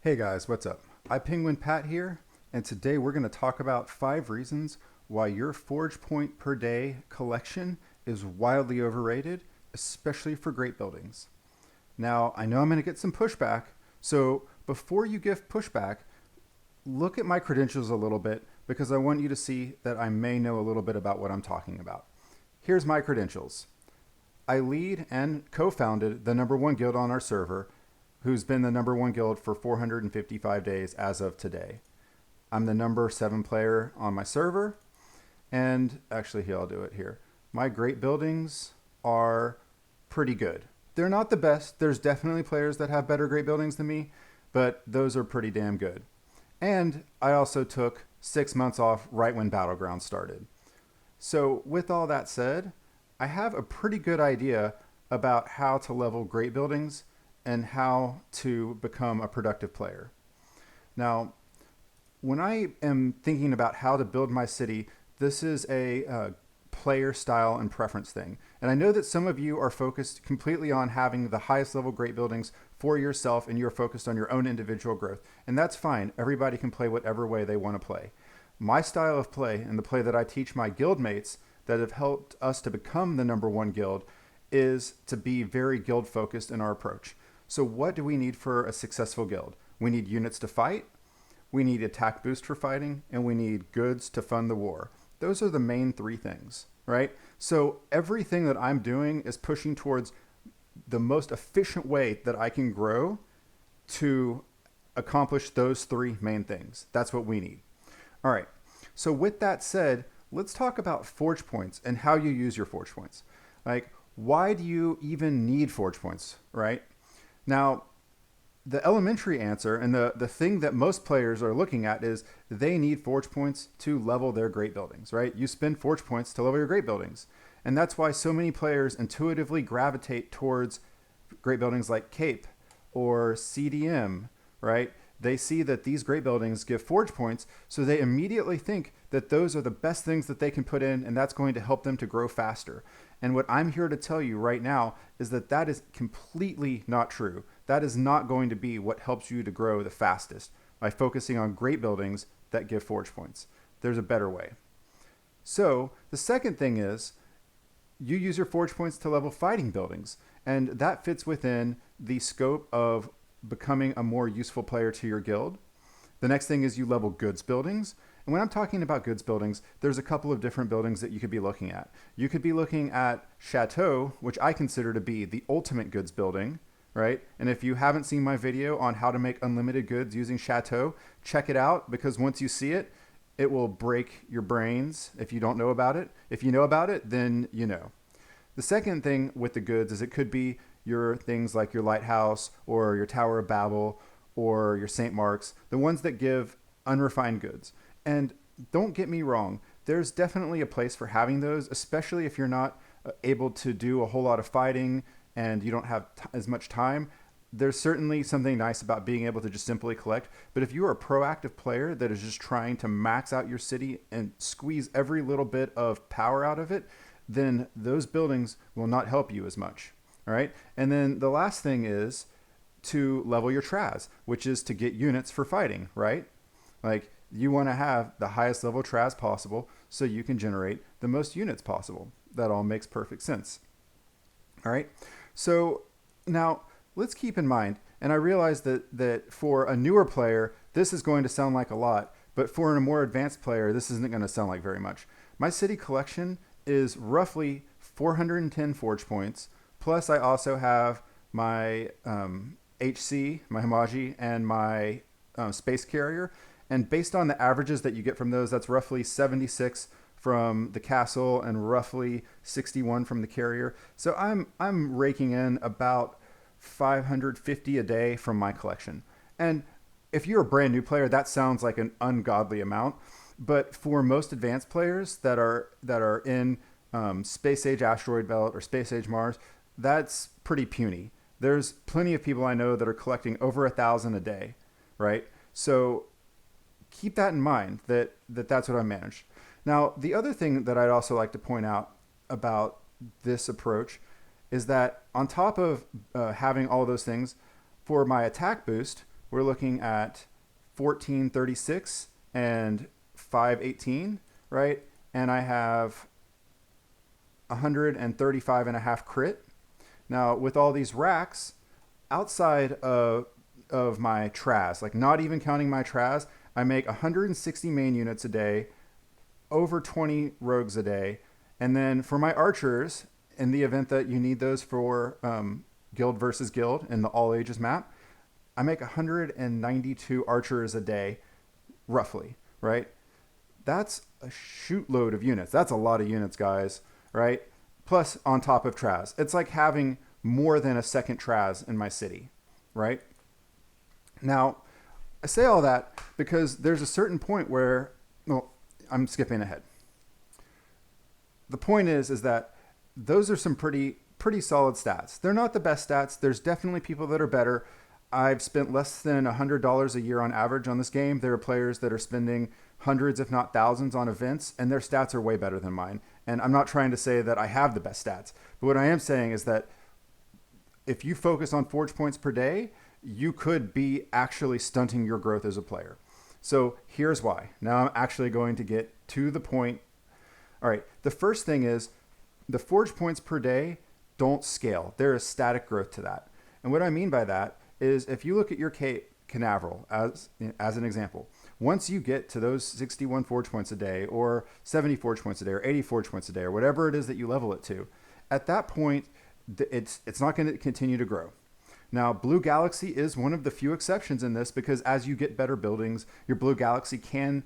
Hey guys, what's up? Penguin Pat here, and today we're going to talk about 5 reasons why your Forge Point per day collection is wildly overrated, especially for great buildings. Now, I know I'm going to get some pushback, so before you give pushback, look at my credentials a little bit because I want you to see that I may know a little bit about what I'm talking about. Here's my credentials. I lead and co-founded the #1 guild on our server, who's been the #1 guild for 455 days as of today. I'm the #7 player on my server, and actually here, I'll do it here. My great buildings are pretty good. They're not the best. There's definitely players that have better great buildings than me, but those are pretty damn good. And I also took 6 months off right when Battlegrounds started. So with all that said, I have a pretty good idea about how to level great buildings and how to become a productive player. Now, when I am thinking about how to build my city, this is a player style and preference thing. And I know that some of you are focused completely on having the highest level great buildings for yourself and you're focused on your own individual growth. And that's fine. Everybody can play whatever way they want to play. My style of play and the play that I teach my guild mates that have helped us to become the #1 guild is to be very guild focused in our approach. So what do we need for a successful guild? We need units to fight, we need attack boost for fighting, and we need goods to fund the war. Those are the main 3 things, right? So everything that I'm doing is pushing towards the most efficient way that I can grow to accomplish those 3 main things. That's what we need. All right, so with that said, let's talk about forge points and how you use your forge points. Like, why do you even need forge points, right? Now, the elementary answer and the thing that most players are looking at is they need forge points to level their great buildings, right? You spend forge points to level your great buildings. And that's why so many players intuitively gravitate towards great buildings like Cape or CDM, right? They see that these great buildings give forge points, so they immediately think that those are the best things that they can put in, and that's going to help them to grow faster. And what I'm here to tell you right now is that that is completely not true. That is not going to be what helps you to grow the fastest by focusing on great buildings that give forge points. There's a better way. So the second thing is you use your forge points to level fighting buildings, and that fits within the scope of becoming a more useful player to your guild. The next thing is you level goods buildings. And when I'm talking about goods buildings, there's a couple of different buildings that you could be looking at. You could be looking at Chateau, which I consider to be the ultimate goods building, right? And if you haven't seen my video on how to make unlimited goods using Chateau, check it out, because once you see it, it will break your brains if you don't know about it. If you know about it, then you know. The second thing with the goods is it could be your things like your Lighthouse or your Tower of Babel or your St. Mark's, the ones that give unrefined goods. And don't get me wrong, there's definitely a place for having those, especially if you're not able to do a whole lot of fighting and you don't have as much time. There's certainly something nice about being able to just simply collect. But if you are a proactive player that is just trying to max out your city and squeeze every little bit of power out of it, then those buildings will not help you as much. All right. And then the last thing is to level your Traz, which is to get units for fighting, right? Like, you want to have the highest level Traz possible so you can generate the most units possible. That all makes perfect sense. All right. So now let's keep in mind, and I realize that for a newer player, this is going to sound like a lot, but for a more advanced player, this isn't going to sound like very much. My city collection is roughly 410 forge points. Plus, I also have my HC, my Hamaji, and my space carrier. And based on the averages that you get from those, that's roughly 76 from the castle and roughly 61 from the carrier. So I'm raking in about 550 a day from my collection. And if you're a brand new player, that sounds like an ungodly amount. But for most advanced players that are in Space Age Asteroid Belt or Space Age Mars, that's pretty puny. There's plenty of people I know that are collecting over 1,000 a day, right? So keep that in mind that's what I managed. Now, the other thing that I'd also like to point out about this approach is that on top of having all those things, for my attack boost, we're looking at 1436 and 518, right? And I have 135 and a half crit. Now with all these racks, outside of my Traz, like not even counting my Traz, I make 160 main units a day, over 20 rogues a day. And then for my archers, in the event that you need those for guild versus guild in the all ages map, I make 192 archers a day, roughly, right? That's a shoot load of units. That's a lot of units, guys, right? Plus on top of Traz. It's like having more than a second Traz in my city, right? Now, I say all that because there's a certain point where, well, I'm skipping ahead. The point is that those are some pretty solid stats. They're not the best stats. There's definitely people that are better. I've spent less than $100 a year on average on this game. There are players that are spending hundreds, if not thousands, on events, and their stats are way better than mine. And I'm not trying to say that I have the best stats, but what I am saying is that if you focus on forge points per day, you could be actually stunting your growth as a player. So here's why. Now I'm actually going to get to the point. All right, the first thing is the forge points per day don't scale. There is static growth to that. And what I mean by that is if you look at your Cape Canaveral as an example, once you get to those 61 forge points a day or 70 forge points a day or 80 forge points a day or whatever it is that you level it to, at that point, it's not going to continue to grow. Now, Blue Galaxy is one of the few exceptions in this because as you get better buildings, your Blue Galaxy can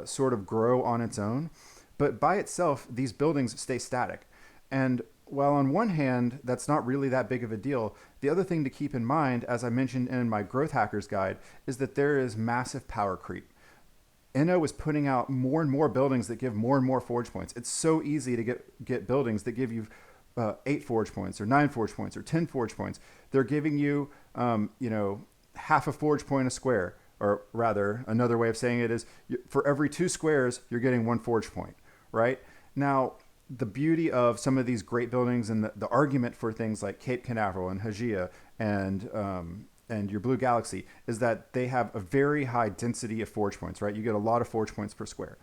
sort of grow on its own. But by itself, these buildings stay static. And while on one hand, that's not really that big of a deal, the other thing to keep in mind, as I mentioned in my Growth Hackers guide, is that there is massive power creep. NO is putting out more and more buildings that give more and more forge points. It's so easy to get buildings that give you 8 forge points or 9 forge points or 10 forge points. They're giving you, half a forge point a square, or rather, another way of saying it is for every 2 squares, you're getting 1 forge point, right? Now, the beauty of some of these great buildings and the argument for things like Cape Canaveral and Hagia and your Blue Galaxy is that they have a very high density of forge points, right? You get a lot of forge points per square.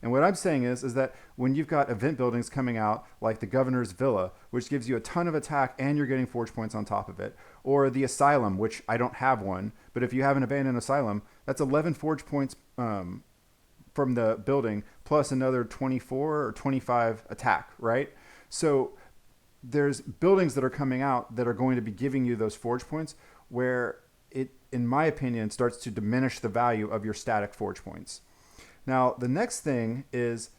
And what I'm saying is that when you've got event buildings coming out like the Governor's Villa, which gives you a ton of attack and you're getting forge points on top of it, or the Asylum, which I don't have one, but if you have an abandoned Asylum, that's 11 forge points from the building plus another 24 or 25 attack, right? So there's buildings that are coming out that are going to be giving you those forge points where it, in my opinion, starts to diminish the value of your static forge points. Now, the next thing is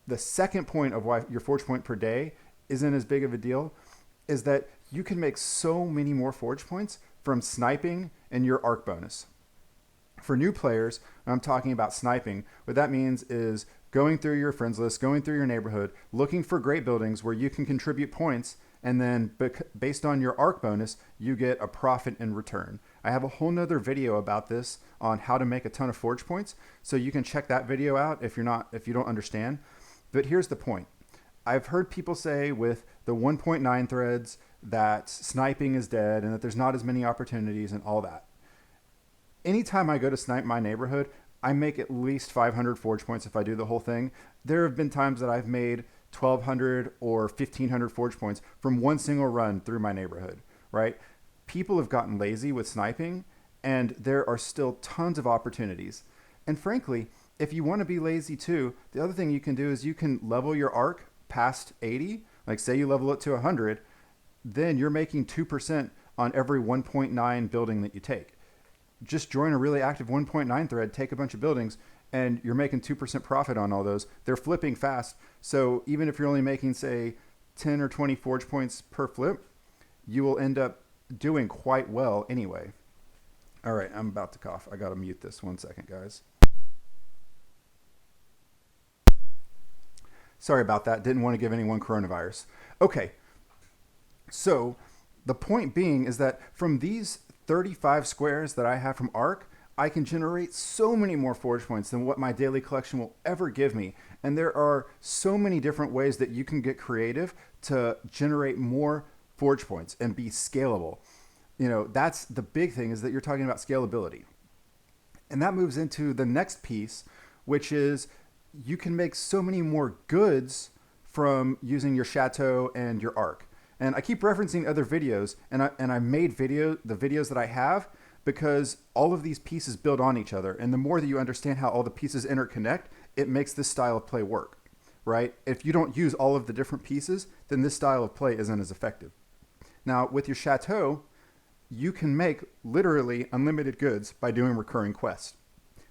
the second point of why your forge point per day isn't as big of a deal is that you can make so many more forge points from sniping and your arc bonus. For new players, I'm talking about sniping. What that means is going through your friends list, going through your neighborhood, looking for great buildings where you can contribute points, and then based on your arc bonus, you get a profit in return. I have a whole nother video about this on how to make a ton of forge points, so you can check that video out if you don't understand. But here's the point. I've heard people say with the 1.9 threads that sniping is dead and that there's not as many opportunities and all that. Anytime I go to snipe my neighborhood, I make at least 500 forge points if I do the whole thing. There have been times that I've made 1,200 or 1,500 forge points from one single run through my neighborhood, right? People have gotten lazy with sniping, and there are still tons of opportunities. And frankly, if you want to be lazy too, the other thing you can do is you can level your arc past 80, like say you level it to 100, then you're making 2% on every 1.9 building that you take. Just join a really active 1.9 thread, take a bunch of buildings, and you're making 2% profit on all those. They're flipping fast. So even if you're only making, say, 10 or 20 forge points per flip, you will end up doing quite well anyway. All right, I'm about to cough. I got to mute this 1 second, guys. Sorry about that. Didn't want to give anyone coronavirus. Okay, so the point being is that from these 35 squares that I have from Arc, I can generate so many more forge points than what my daily collection will ever give me. And there are so many different ways that you can get creative to generate more forge points and be scalable. that's the big thing, is that you're talking about scalability. And that moves into the next piece, which is you can make so many more goods from using your chateau and your arc. And I keep referencing other videos, and I made the videos that I have, because all of these pieces build on each other. And the more that you understand how all the pieces interconnect, it makes this style of play work, right? If you don't use all of the different pieces, then this style of play isn't as effective. Now, with your chateau, you can make literally unlimited goods by doing recurring quests.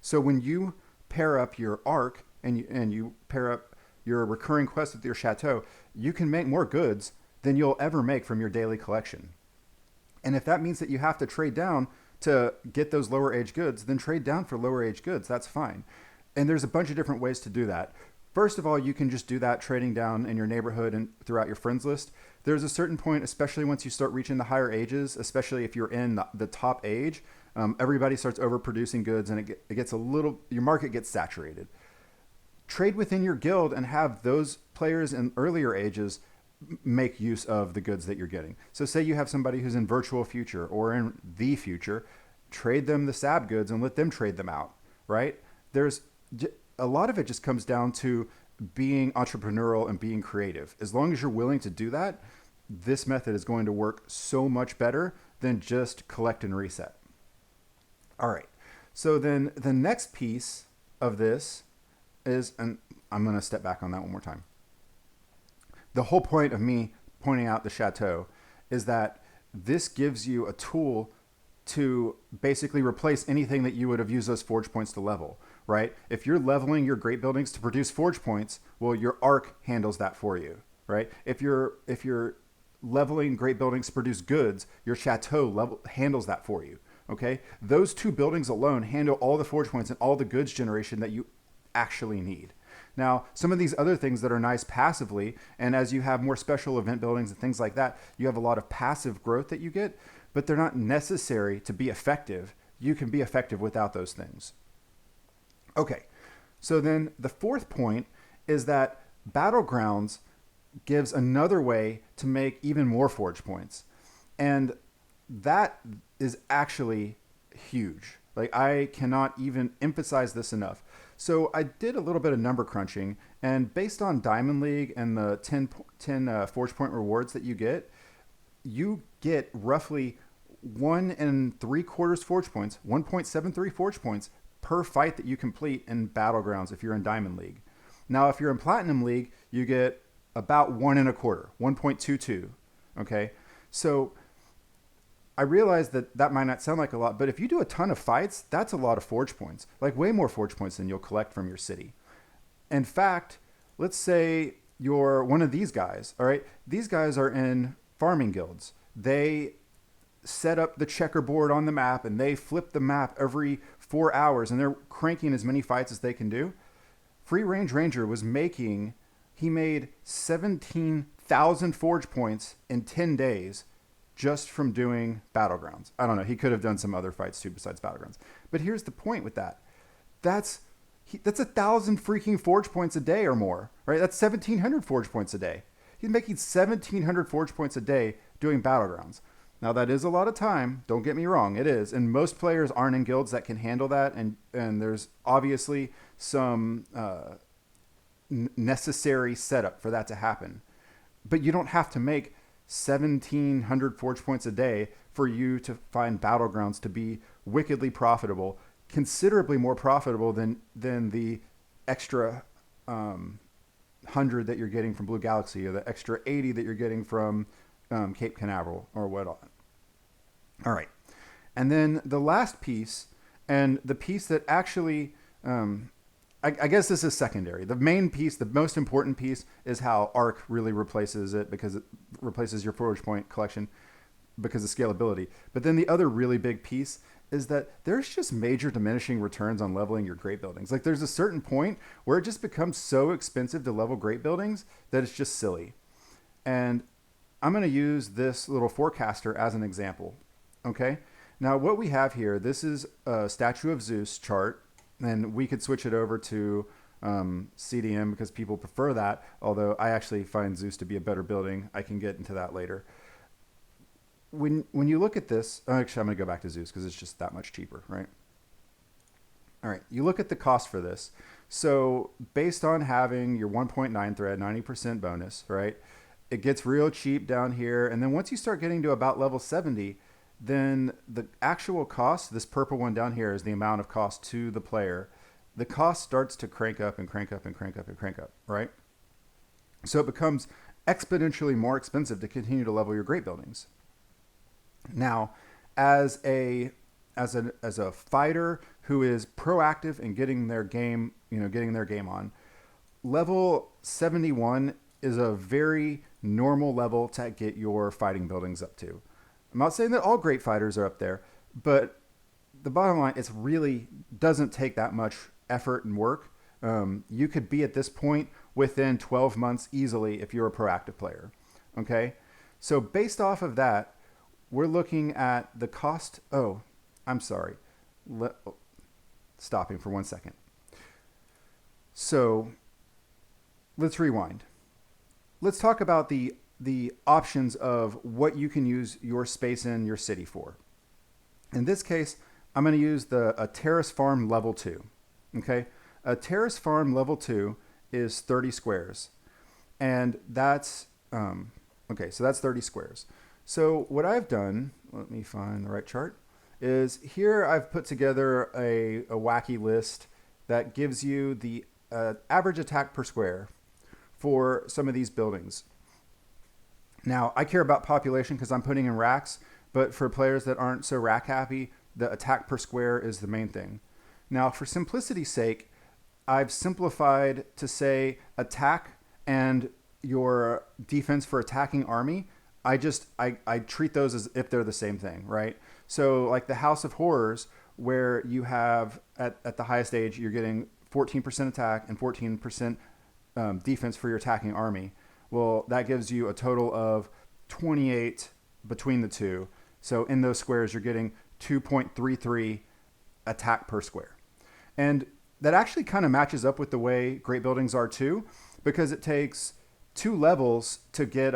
So when you pair up your arc and you pair up your recurring quest with your chateau, you can make more goods than you'll ever make from your daily collection. And if that means that you have to trade down to get those lower age goods, then trade down for lower age goods. That's fine. And there's a bunch of different ways to do that. First of all, you can just do that trading down in your neighborhood and throughout your friends list. There's a certain point, especially once you start reaching the higher ages, especially if you're in the top age, everybody starts overproducing goods, and it gets your market gets saturated. Trade within your guild and have those players in earlier ages make use of the goods that you're getting. So say you have somebody who's in virtual future or in the future, trade them the SAB goods and let them trade them out, right? There's a lot of it just comes down to being entrepreneurial and being creative. As long as you're willing to do that, this method is going to work so much better than just collect and reset. All right. So then the next piece of this is, and I'm going to step back on that one more time. The whole point of me pointing out the chateau is that this gives you a tool to basically replace anything that you would have used those forge points to level, right? If you're leveling your great buildings to produce forge points, well, your arc handles that for you, right? If you're leveling great buildings to produce goods, your chateau handles that for you, okay? Those two buildings alone handle all the forge points and all the goods generation that you actually need. Now, some of these other things that are nice passively, and as you have more special event buildings and things like that, you have a lot of passive growth that you get, but they're not necessary to be effective. You can be effective without those things. Okay, so then the fourth point is that Battlegrounds gives another way to make even more forge points. And that is actually huge. Like, I cannot even emphasize this enough. So I did a little bit of number crunching, and based on Diamond League and the 10 forge point rewards that you get roughly 1 3/4 forge points, 1.73 forge points per fight that you complete in Battlegrounds if you're in Diamond League. Now, if you're in Platinum League, you get about 1 1/4, 1.22. Okay, so I realize that might not sound like a lot, but if you do a ton of fights, that's a lot of forge points, like way more forge points than you'll collect from your city. In fact, let's say you're one of these guys, all right? These guys are in farming guilds. They set up the checkerboard on the map, and they flip the map every 4 hours, and they're cranking as many fights as they can do. Free Range Ranger he made 17,000 forge points in 10 days just from doing Battlegrounds. I don't know. He could have done some other fights too besides Battlegrounds. But here's the point with that. That's 1,000 freaking forge points a day or more, right? That's 1,700 forge points a day. He's making 1,700 forge points a day doing Battlegrounds. Now, that is a lot of time. Don't get me wrong. It is. And most players aren't in guilds that can handle that. And there's obviously some necessary setup for that to happen. But you don't have to make 1,700 forge points a day for you to find Battlegrounds to be wickedly profitable, considerably more profitable than the extra 100 that you're getting from Blue Galaxy, or the extra 80 that you're getting from Cape Canaveral or whatnot. All right. And then the last piece, and the piece that actually, I guess this is secondary. The main piece, the most important piece, is how Arc really replaces it, because it replaces your forge point collection because of scalability. But then the other really big piece is that there's just major diminishing returns on leveling your great buildings. Like, there's a certain point where it just becomes so expensive to level great buildings that it's just silly. And I'm going to use this little forecaster as an example. Okay. Now, what we have here, this is a Statue of Zeus chart. And we could switch it over to CDM because people prefer that, although I actually find Zeus to be a better building. I can get into that later. when you look at this, actually, I'm going to go back to Zeus because it's just that much cheaper, right? All right, you look at the cost for this. So based on having your 1.9 thread, 90% bonus, right? It gets real cheap down here. And then once you start getting to about level 70, then the actual cost, this purple one down here, is the amount of cost to the player. The cost starts to crank up and crank up and crank up and crank up, right? So it becomes exponentially more expensive to continue to level your great buildings. Now, as a fighter who is proactive in getting their game, getting their game on, level 71 is a very normal level to get your fighting buildings up to. I'm not saying that all great fighters are up there, but the bottom line, it really doesn't take that much effort and work. You could be at this point within 12 months easily if you're a proactive player. Okay, so based off of that, we're looking at the cost. Oh, I'm sorry. Stopping for 1 second. So let's rewind. Let's talk about the options of what you can use your space in your city for. In this case, I'm going to use a terrace farm level 2. Okay, a terrace farm level 2 is 30 squares, and that's okay. So that's 30 squares. So what I've done, let me find the right chart, is here I've put together a wacky list that gives you the average attack per square for some of these buildings. Now, I care about population because I'm putting in racks, but for players that aren't so rack happy, the attack per square is the main thing. Now, for simplicity's sake, I've simplified to say attack and your defense for attacking army. I treat those as if they're the same thing, right? So like the House of Horrors, where you have at the highest age, you're getting 14% attack and 14% defense for your attacking army. Well, that gives you a total of 28 between the two. So in those squares, you're getting 2.33 attack per square. And that actually kind of matches up with the way great buildings are too, because it takes 2 levels to get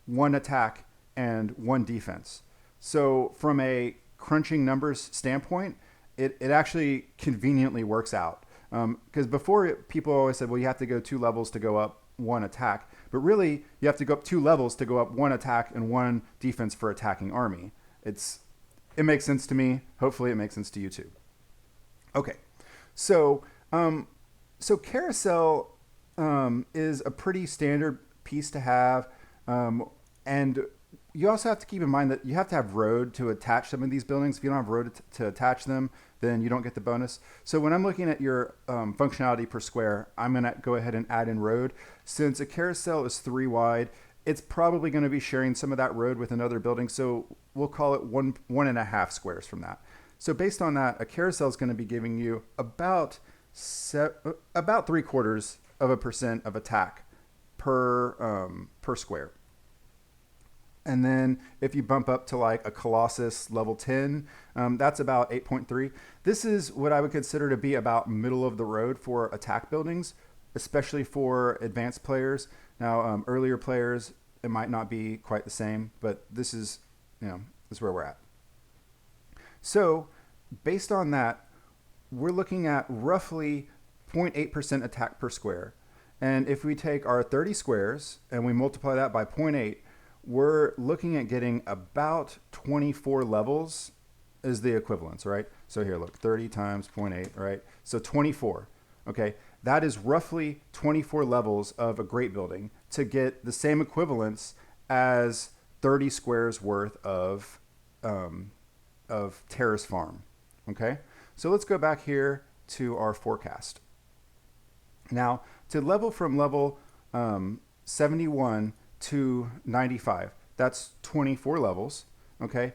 1 attack and 1 defense. So from a crunching numbers standpoint, it actually conveniently works out. Because before people always said, well, you have to go 2 levels to go up 1 attack. But really, you have to go up 2 levels to go up 1 attack and 1 defense for attacking army. It makes sense to me. Hopefully it makes sense to you too. Okay, so carousel is a pretty standard piece to have, and you also have to keep in mind that you have to have road to attach some of these buildings. If you don't have road to attach them, then you don't get the bonus. So when I'm looking at your functionality per square, I'm going to go ahead and add in road. Since a carousel is 3 wide, it's probably going to be sharing some of that road with another building. So we'll call it 1.5 squares from that. So based on that, a carousel is going to be giving you about 0.75% of attack per square. And then if you bump up to like a Colossus level 10, that's about 8.3. This is what I would consider to be about middle of the road for attack buildings, especially for advanced players. Now, earlier players, it might not be quite the same, but this is where we're at. So based on that, we're looking at roughly 0.8% attack per square. And if we take our 30 squares and we multiply that by 0.8, we're looking at getting about 24 levels is the equivalence, right? So here, look, 30 times 0.8, right? So 24, okay? That is roughly 24 levels of a great building to get the same equivalence as 30 squares worth of terrace farm, okay? So let's go back here to our forecast. Now, to level from level 71 to 95, that's 24 levels, okay?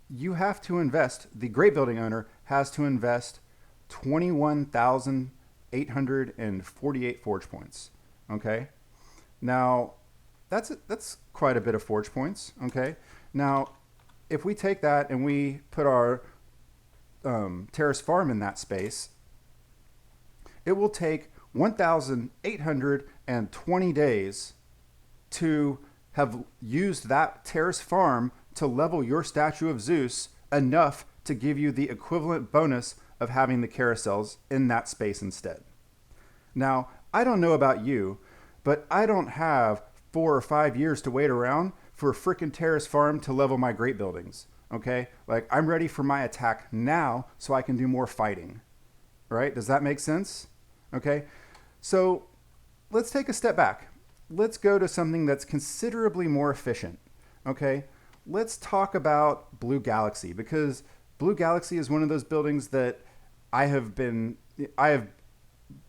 You have to invest, the great building owner has to invest 21,848 forge points, okay? Now, that's quite a bit of forge points, okay? Now, if we take that and we put our terrace farm in that space, it will take 1,820 days to have used that terrace farm to level your statue of Zeus enough to give you the equivalent bonus of having the carousels in that space instead. Now, I don't know about you, but I don't have 4 or 5 years to wait around for a frickin' terrace farm to level my great buildings. Okay? Like, I'm ready for my attack now so I can do more fighting. Right? Does that make sense? Okay? So let's take a step back. Let's go to something that's considerably more efficient. Okay? Let's talk about Blue Galaxy, because Blue Galaxy is one of those buildings that I have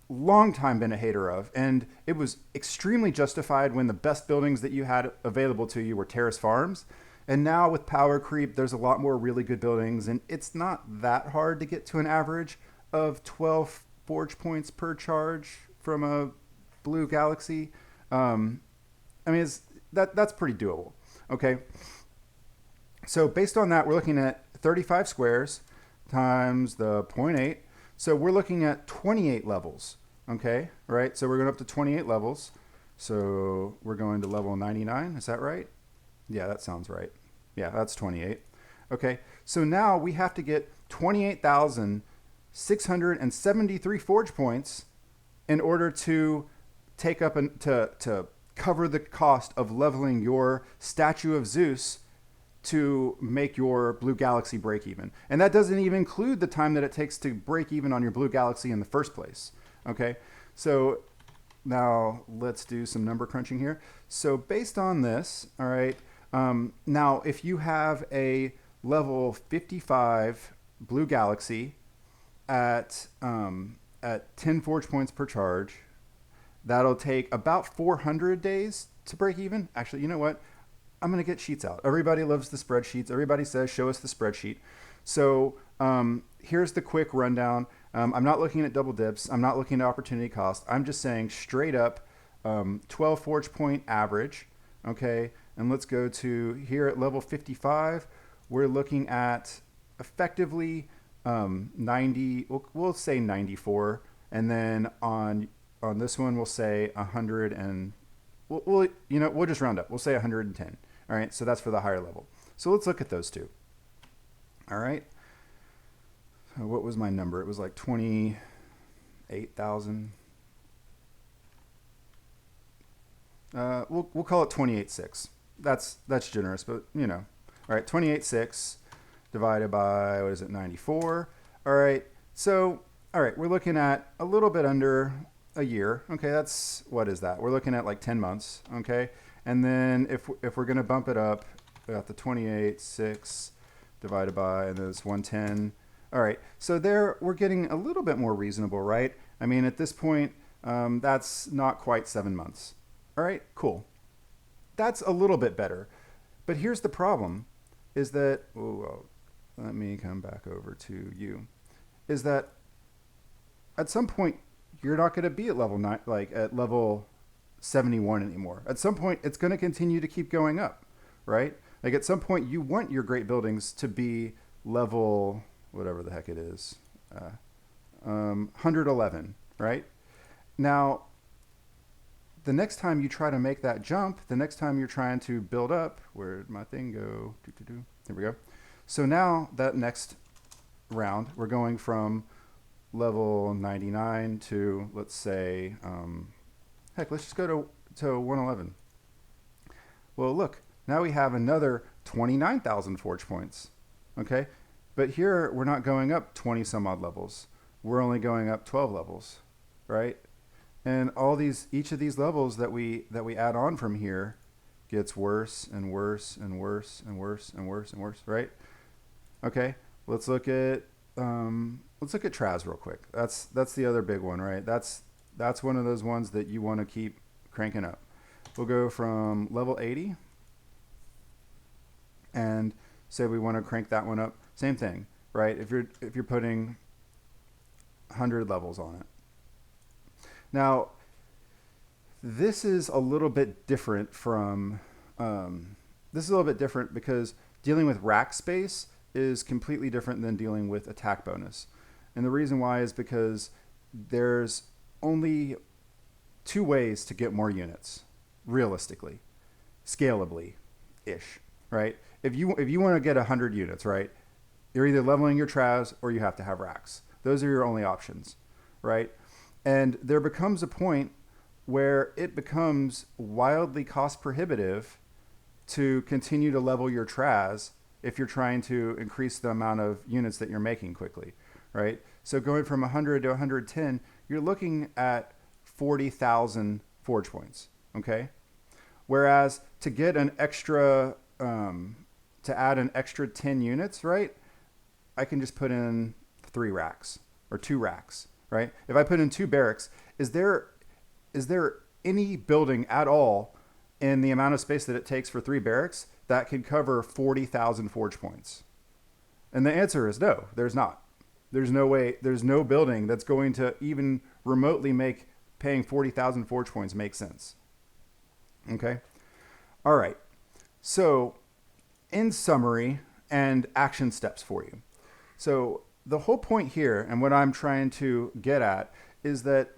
long time been a hater of, and it was extremely justified when the best buildings that you had available to you were terrace farms. And now with power creep, there's a lot more really good buildings, and it's not that hard to get to an average of 12 forge points per charge from a Blue Galaxy. I mean, that's pretty doable. Okay. So based on that, we're looking at 35 squares times the 0.8. So we're looking at 28 levels. Okay, right? So we're going up to 28 levels. So we're going to level 99. Is that right? Yeah, that sounds right. Yeah, that's 28. Okay, so now we have to get 28,673 forge points in order to take up to cover the cost of leveling your statue of Zeus to make your Blue Galaxy break even. And that doesn't even include the time that it takes to break even on your Blue Galaxy in the first place. Okay, so now let's do some number crunching here. So based on this, all right, now if you have a level 55 Blue Galaxy at 10 forge points per charge, that'll take about 400 days to break even. Actually, you know what? I'm going to get sheets out. Everybody loves the spreadsheets. Everybody says, show us the spreadsheet. So here's the quick rundown. I'm not looking at double dips. I'm not looking at opportunity cost. I'm just saying straight up 12 forge point average. Okay. And let's go to here at level 55. We're looking at effectively 90. We'll say 94. And then on this one, we'll say 100 and we'll just round up. We'll say 110. All right. So that's for the higher level. So let's look at those two. All right. What was my number? It was like 28,000. We'll call it 28.6. That's generous, but you know. All right, 28.6 divided by, what is it, 94. All right, so, all right, we're looking at a little bit under a year. Okay, that's, what is that? We're looking at like 10 months, okay? And then if we're going to bump it up, we got the 28.6 divided by, and then it's 110. All right, so there we're getting a little bit more reasonable, right? I mean, at this point, that's not quite 7 months. All right, cool. That's a little bit better. But here's the problem, is that, let me come back over to you, is that at some point, you're not going to be at level 9, like at level 71 anymore. At some point, it's going to continue to keep going up, right? Like at some point, you want your great buildings to be level, whatever the heck it is, 111, right? Now, the next time you try to make that jump, the next time you're trying to build up, where'd my thing go? Here we go. So now that next round, we're going from level 99 to, let's say, let's just go to 111. Well, look, now we have another 29,000 forge points, okay? But here, we're not going up 20 some odd levels. We're only going up 12 levels, right? And each of these levels that we add on from here gets worse and worse and worse and worse and worse and worse, right? Okay, let's look at Traz real quick. That's the other big one, right? That's one of those ones that you want to keep cranking up. We'll go from level 80 and say we want to crank that one up. Same thing, right? If you're putting 100 levels on it. Now, this is a little bit different from, because dealing with rack space is completely different than dealing with attack bonus. And the reason why is because there's only 2 ways to get more units, realistically, scalably-ish, right? if you want to get 100 units, right? You're either leveling your Traz or you have to have racks. Those are your only options, right? And there becomes a point where it becomes wildly cost prohibitive to continue to level your Traz if you're trying to increase the amount of units that you're making quickly, right? So going from 100 to 110, you're looking at 40,000 forge points, okay? Whereas to get an extra, to add an extra 10 units, right? I can just put in 3 racks or 2 racks, right? If I put in 2 barracks, is there any building at all in the amount of space that it takes for 3 barracks that can cover 40,000 forge points? And the answer is no, there's not. There's no way, there's no building that's going to even remotely make paying 40,000 forge points make sense. Okay? All right. So, in summary and action steps for you. So, the whole point here, and what I'm trying to get at, is that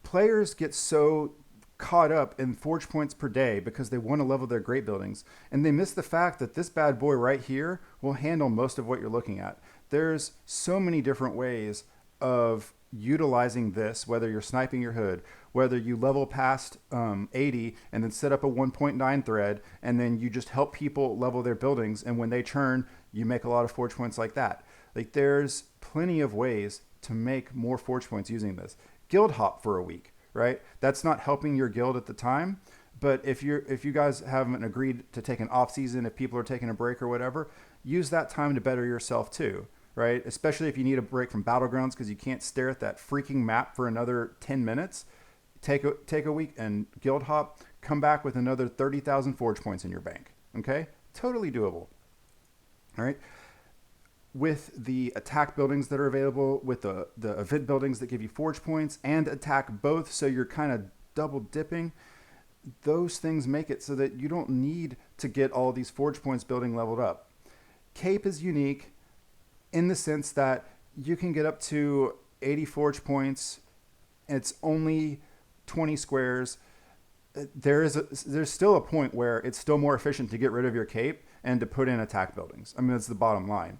players get so caught up in forge points per day because they want to level their great buildings, and they miss the fact that this bad boy right here will handle most of what you're looking at. There's so many different ways of utilizing this, whether you're sniping your hood, whether you level past 80 and then set up a 1.9 thread, and then you just help people level their buildings, and when they churn, you make a lot of forge points like that. Like, there's plenty of ways to make more forge points using this. Guild hop for a week, right? That's not helping your guild at the time, but if you guys haven't agreed to take an off season, if people are taking a break or whatever, use that time to better yourself too, right? Especially if you need a break from Battlegrounds because you can't stare at that freaking map for another 10 minutes. Take a week and guild hop, come back with another 30,000 forge points in your bank. Okay? Totally doable. All right? With the attack buildings that are available, with the event buildings that give you forge points and attack both, so you're kind of double dipping, those things make it so that you don't need to get all these forge points building leveled up. Cape is unique in the sense that you can get up to 80 forge points. It's only 20 squares. There's still a point where it's still more efficient to get rid of your cape and to put in attack buildings. I mean, that's the bottom line.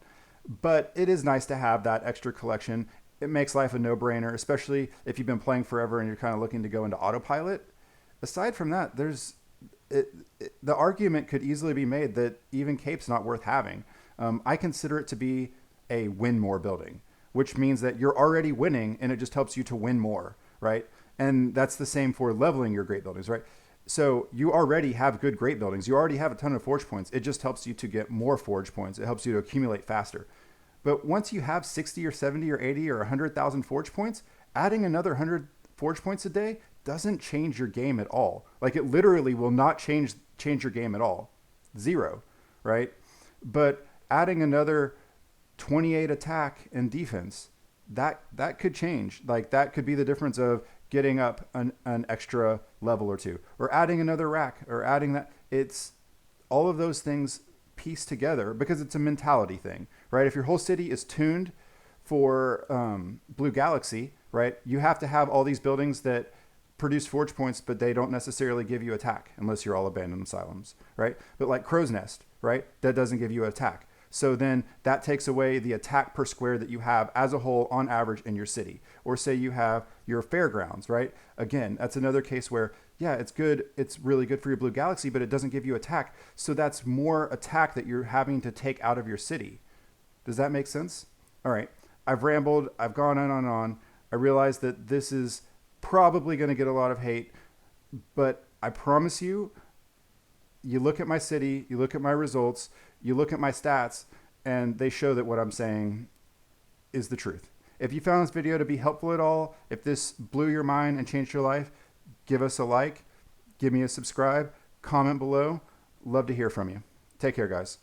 But it is nice to have that extra collection. It makes life a no-brainer, especially if you've been playing forever and you're kind of looking to go into autopilot. Aside from that, the argument could easily be made that even cape's not worth having. I consider it to be a win more building, which means that you're already winning and it just helps you to win more, right? And that's the same for leveling your great buildings, right? So you already have good great buildings. You already have a ton of forge points. It just helps you to get more forge points. It helps you to accumulate faster. But once you have 60 or 70 or 80 or 100,000 forge points, adding another 100 forge points a day doesn't change your game at all. Like, it literally will not change your game at all. 0, right? But adding another 28 attack and defense, that could change. Like, that could be the difference of getting up an extra level or 2, or adding another rack, or adding that. It's all of those things pieced together because it's a mentality thing, right? If your whole city is tuned for Blue Galaxy, right, you have to have all these buildings that produce forge points, but they don't necessarily give you attack unless you're all abandoned asylums, right? But like Crow's Nest, right, that doesn't give you attack. So then that takes away the attack per square that you have as a whole on average in your city. Or say you have your fairgrounds, right? Again, that's another case where, yeah, it's good. It's really good for your Blue Galaxy, but it doesn't give you attack. So that's more attack that you're having to take out of your city. Does that make sense? All right. I've rambled. I've gone on and on. I realize that this is probably going to get a lot of hate, but I promise you, you look at my city, you look at my results, you look at my stats, and they show that what I'm saying is the truth. If you found this video to be helpful at all, if this blew your mind and changed your life, give us a like, give me a subscribe, comment below. Love to hear from you. Take care, guys.